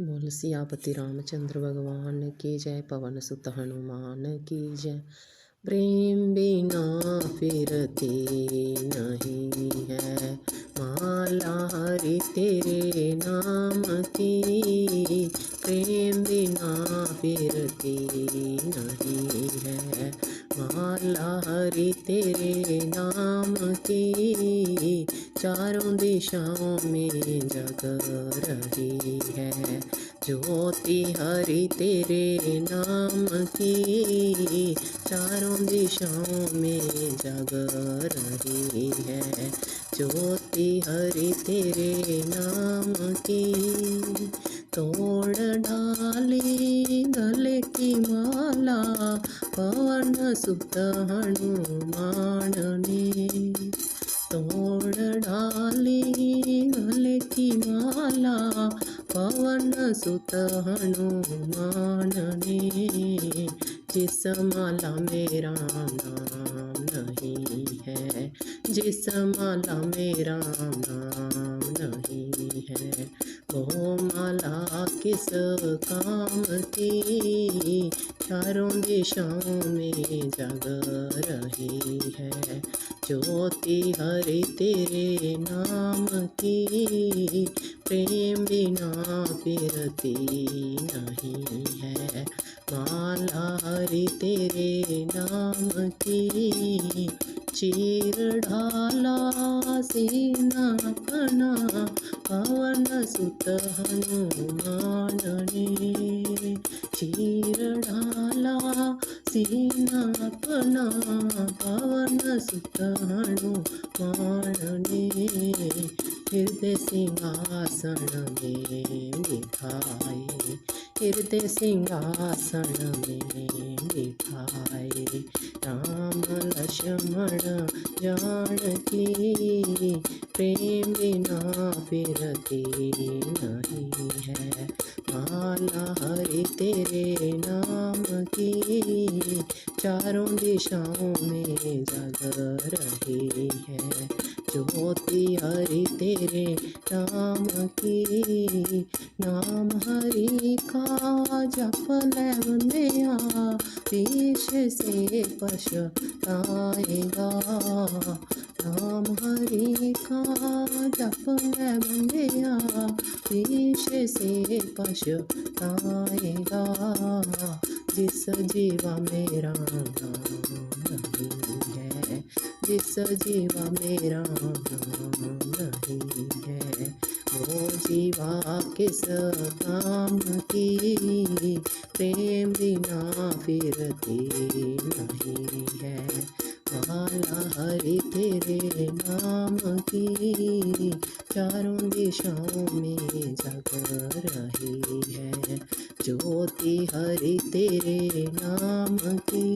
बोल सियापति रामचंद्र भगवान की जय। पवन सुत हनुमान की जय। प्रेम बिना फिरती नहीं है माला हरि तेरे नाम की। प्रेम बिना फिरती नहीं है माला हरि तेरे नाम की। चारों दिशाओं में जग रही है ज्योति हरि तेरे नाम की। चारों दिशाओं में जग रही है ज्योति हरि तेरे नाम की। तोड़ डाली गले की माला पवन सुत हनुमान ने। तोड़ डाली गले की माला पवन सुत हनुमान ने। जिस माला में राम नाम नहीं है, जिस माला में राम नाम नहीं है, वो माला किस काम की। चारों दिशाओं में जग रही है ज्योति हरि तेरे नाम की। प्रेम बिना फिरती नहीं है माला हरि तेरे नाम की। चीर ढाला सीना अपना पवन सुत हनुमान ने। चीर ढाला सीना अपना पवन सुत हनुमान ने। हृदय सिंहासन में बिठाए, हृदय सिंहासन में बिठाए राम लक्ष्मण जानकी। प्रेम बिना फिरती नहीं है माला हरि तेरे नाम की। चारों दिशाओं में जग रही है ज्योति हरि तेरे नाम की। नाम हरि का जप लेवन्या पीछ से पछताएगा। नाम हरि का जप लेवन्या पीछ से पछताएगा। जिस जीवा में राम नाम नहीं है, जिस जीवा में राम नाम नहीं है, वो जीवा किस काम की। प्रेम बिना फिरती नहीं है माला हरि तेरे नाम की। चारों दिशाओं में जग रही है ज्योति हरि तेरे नाम की।